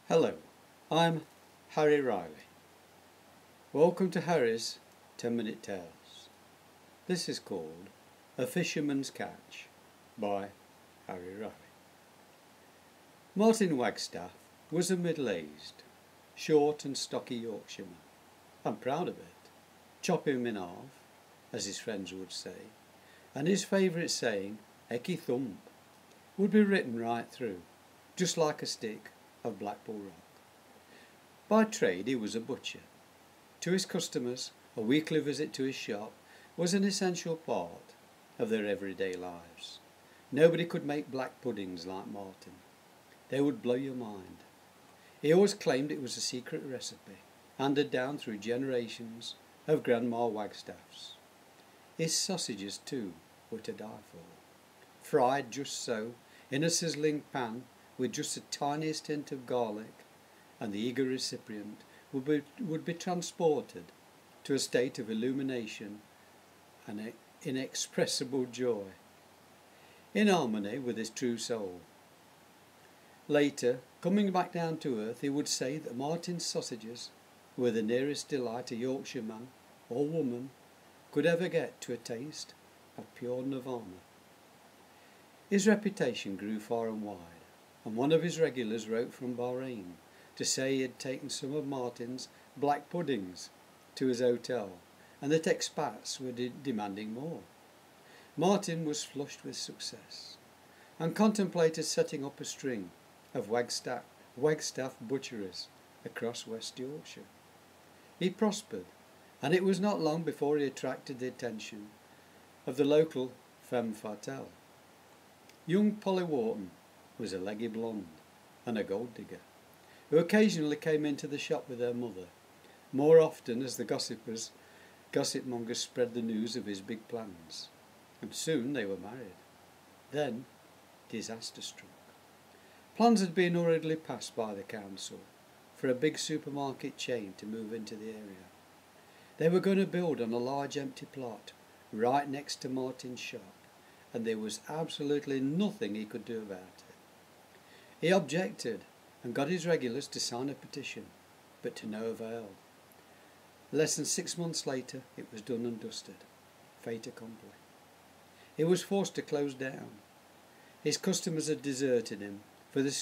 Hello, I'm Harry Riley. Welcome to Harry's 10-Minute Tales. This is called A Fisherman's Catch by Harry Riley. Martin Wagstaff was a middle-aged, short and stocky Yorkshireman. I'm proud of it. Chop him in half, as his friends would say, and his favourite saying, "Ecky thump," would be written right through, just like a stick of Blackpool rock. By trade he was a butcher. To his customers, a weekly visit to his shop was an essential part of their everyday lives. Nobody could make black puddings like Martin. They would blow your mind. He always claimed it was a secret recipe, handed down through generations of Grandma Wagstaffs. His sausages, too, were to die for. Fried just so, in a sizzling pan, with just the tiniest hint of garlic, and the eager recipient would be transported to a state of illumination and inexpressible joy, in harmony with his true soul. Later, coming back down to earth, he would say that Martin's sausages were the nearest delight a Yorkshireman or woman could ever get to a taste of pure nirvana. His reputation grew far and wide, and one of his regulars wrote from Bahrain to say he had taken some of Martin's black puddings to his hotel, and that expats were demanding more. Martin was flushed with success, and contemplated setting up a string of Wagstaff butcheries across West Yorkshire. He prospered, and it was not long before he attracted the attention of the local femme fatale. Young Polly Wharton was a leggy blonde and a gold digger, who occasionally came into the shop with her mother, more often as the gossip-mongers spread the news of his big plans, and soon they were married. Then disaster struck. Plans had been hurriedly passed by the council for a big supermarket chain to move into the area. They were going to build on a large empty plot right next to Martin's shop, and there was absolutely nothing he could do about it. He objected and got his regulars to sign a petition, but to no avail. Less than 6 months later, it was done and dusted. Fait accompli. He was forced to close down. His customers had deserted him for the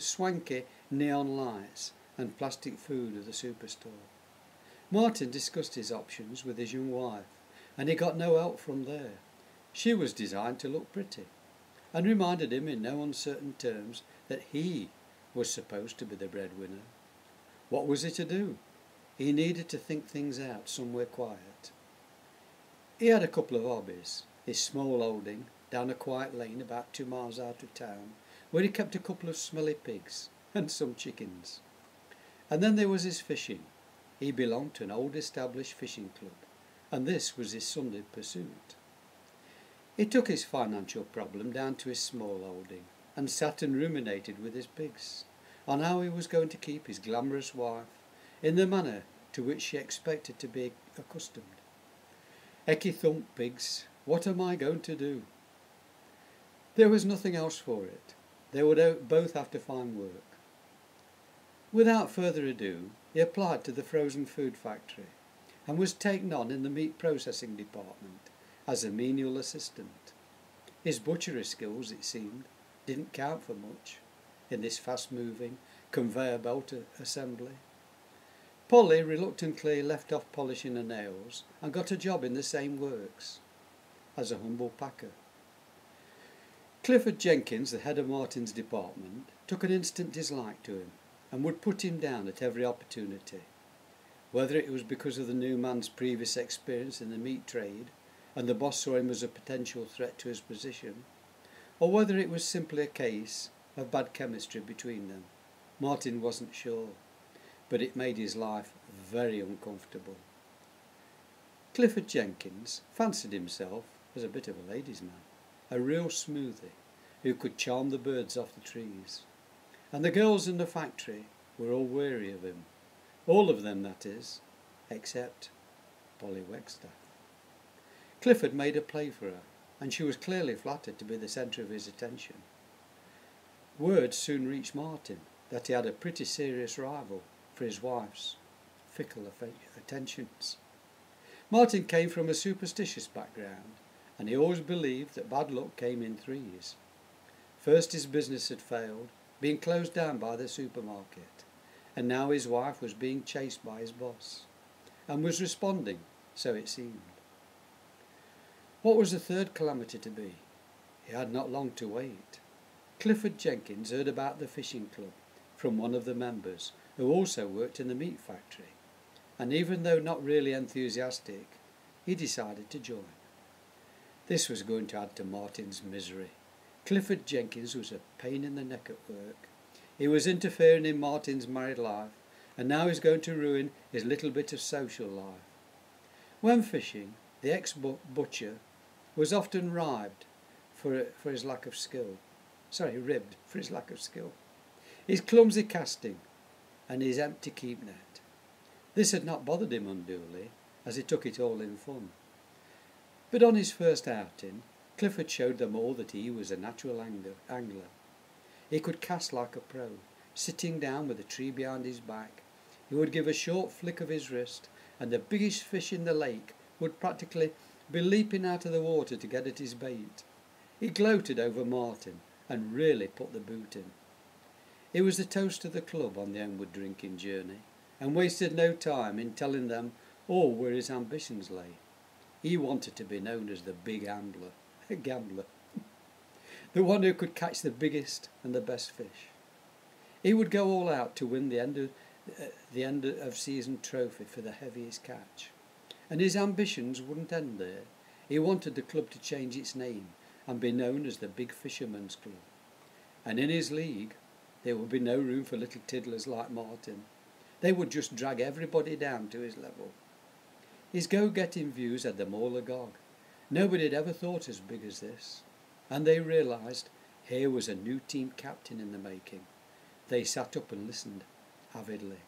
swanky neon lights and plastic food of the superstore. Martin discussed his options with his young wife, and he got no help from there. She was designed to look pretty, and reminded him in no uncertain terms that he was supposed to be the breadwinner. What was he to do? He needed to think things out somewhere quiet. He had a couple of hobbies. His small holding down a quiet lane about 2 miles out of town, where he kept a couple of smelly pigs and some chickens. And then there was his fishing. He belonged to an old established fishing club, and this was his Sunday pursuit. He took his financial problem down to his small holding, and sat and ruminated with his pigs on how he was going to keep his glamorous wife in the manner to which she expected to be accustomed. Ecky thump, pigs, what am I going to do? There was nothing else for it. They would both have to find work. Without further ado, he applied to the frozen food factory and was taken on in the meat processing department as a menial assistant. His butchery skills, it seemed, didn't count for much in this fast-moving conveyor belt assembly. Polly reluctantly left off polishing her nails and got a job in the same works as a humble packer. Clifford Jenkins, the head of Martin's department, took an instant dislike to him and would put him down at every opportunity. Whether it was because of the new man's previous experience in the meat trade and the boss saw him as a potential threat to his position, or whether it was simply a case of bad chemistry between them, Martin wasn't sure, but it made his life very uncomfortable. Clifford Jenkins fancied himself as a bit of a ladies' man, a real smoothie who could charm the birds off the trees, and the girls in the factory were all weary of him, all of them, that is, except Polly Wagstaff. Clifford made a play for her, and she was clearly flattered to be the centre of his attention. Word soon reached Martin that he had a pretty serious rival for his wife's fickle attentions. Martin came from a superstitious background, and he always believed that bad luck came in threes. First his business had failed, being closed down by the supermarket, and now his wife was being chased by his boss, and was responding, so it seemed. What was the third calamity to be? He had not long to wait. Clifford Jenkins heard about the fishing club from one of the members, who also worked in the meat factory, and even though not really enthusiastic, he decided to join. This was going to add to Martin's misery. Clifford Jenkins was a pain in the neck at work. He was interfering in Martin's married life, and now he's going to ruin his little bit of social life. When fishing, the ex-butcher was often ribbed for his lack of skill. His clumsy casting and his empty keep net. This had not bothered him unduly, as he took it all in fun. But on his first outing, Clifford showed them all that he was a natural angler. He could cast like a pro, sitting down with a tree behind his back. He would give a short flick of his wrist, and the biggest fish in the lake would practically be leaping out of the water to get at his bait. He gloated over Martin and really put the boot in. He was the toast of the club on the onward drinking journey, and wasted no time in telling them all where his ambitions lay. He wanted to be known as the big gambler, the one who could catch the biggest and the best fish. He would go all out to win the end of season trophy for the heaviest catch. And his ambitions wouldn't end there. He wanted the club to change its name and be known as the Big Fisherman's Club. And in his league, there would be no room for little tiddlers like Martin. They would just drag everybody down to his level. His go-getting views had them all agog. Nobody had ever thought as big as this. And they realised here was a new team captain in the making. They sat up and listened avidly.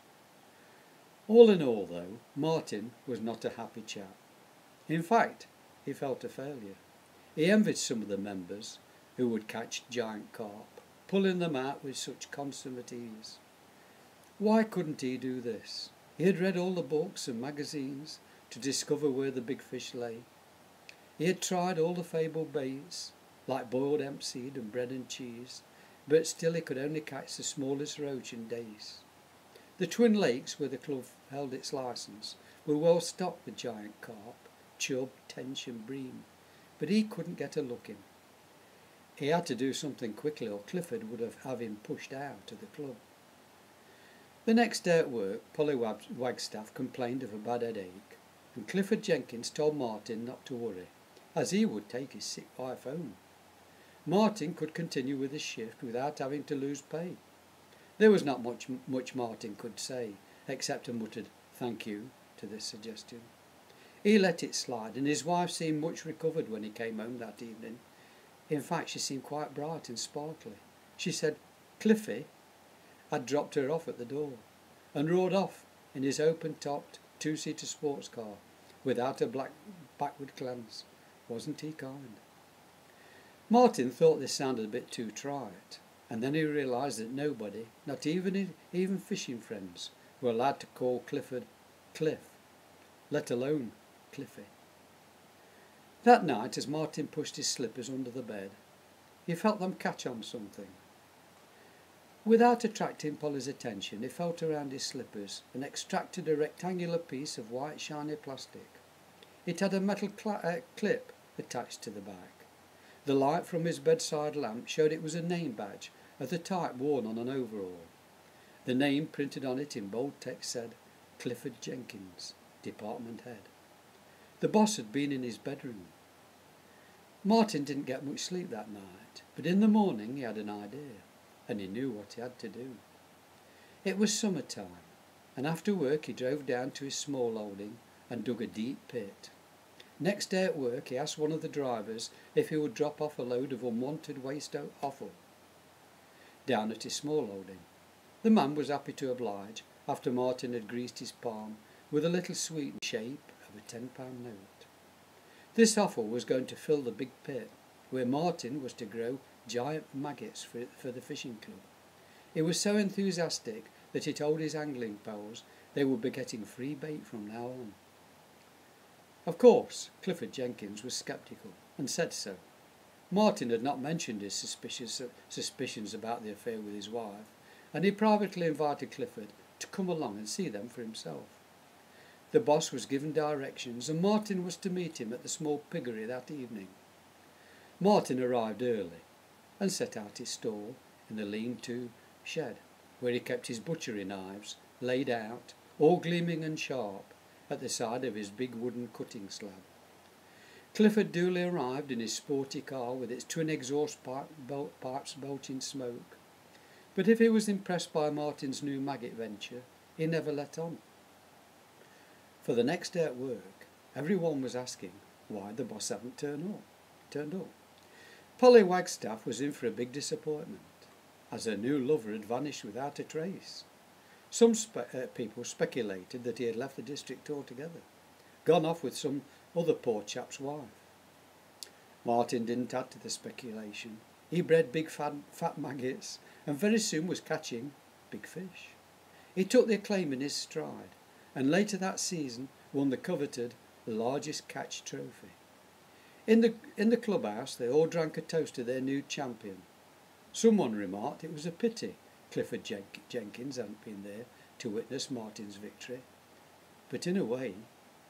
All in all, though, Martin was not a happy chap. In fact, he felt a failure. He envied some of the members who would catch giant carp, pulling them out with such consummate ease. Why couldn't he do this? He had read all the books and magazines to discover where the big fish lay. He had tried all the fabled baits, like boiled hemp seed and bread and cheese, but still he could only catch the smallest roach and dace. The twin lakes where the club held its licence were well stocked with giant carp, chub, tench and bream, but he couldn't get a look in. He had to do something quickly or Clifford would have him pushed out of the club. The next day at work, Polly Wagstaff complained of a bad headache, and Clifford Jenkins told Martin not to worry, as he would take his sick wife home. Martin could continue with his shift without having to lose pay. There was not much Martin could say, except a muttered "thank you" to this suggestion. He let it slide, and his wife seemed much recovered when he came home that evening. In fact, she seemed quite bright and sparkly. She said Cliffy had dropped her off at the door, and rode off in his open-topped two-seater sports car, without a backward glance. Wasn't he kind? Martin thought this sounded a bit too trite, and then he realised that nobody, not even fishing friends, were allowed to call Clifford Cliff, let alone Cliffy. That night, as Martin pushed his slippers under the bed, he felt them catch on something. Without attracting Polly's attention, he felt around his slippers and extracted a rectangular piece of white shiny plastic. It had a metal clip attached to the back. The light from his bedside lamp showed it was a name badge of the type worn on an overall. The name printed on it in bold text said, Clifford Jenkins, Department Head. The boss had been in his bedroom. Martin didn't get much sleep that night, but in the morning he had an idea, and he knew what he had to do. It was summertime, and after work he drove down to his small holding and dug a deep pit. Next day at work he asked one of the drivers if he would drop off a load of unwanted waste offal down at his small holding. The man was happy to oblige after Martin had greased his palm with a little sweet in shape of a £10 note. This offal was going to fill the big pit where Martin was to grow giant maggots for the fishing club. He was so enthusiastic that he told his angling pals they would be getting free bait from now on. Of course, Clifford Jenkins was sceptical and said so. Martin had not mentioned his suspicions about the affair with his wife, and he privately invited Clifford to come along and see them for himself. The boss was given directions, and Martin was to meet him at the small piggery that evening. Martin arrived early and set out his stall in the lean-to shed, where he kept his butchery knives laid out, all gleaming and sharp, at the side of his big wooden cutting slab. Clifford duly arrived in his sporty car with its twin exhaust pipes belching smoke. But if he was impressed by Martin's new maggot venture, he never let on. For the next day at work, everyone was asking why the boss hadn't turned up. Polly Wagstaff was in for a big disappointment, as her new lover had vanished without a trace. Some people speculated that he had left the district altogether, gone off with some other poor chap's wife. Martin didn't add to the speculation. He bred big fat maggots and very soon was catching big fish. He took the acclaim in his stride, and later that season won the coveted largest catch trophy. In the clubhouse they all drank a toast to their new champion. Someone remarked it was a pity Clifford Jenkins hadn't been there to witness Martin's victory, but in a way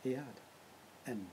he had. End.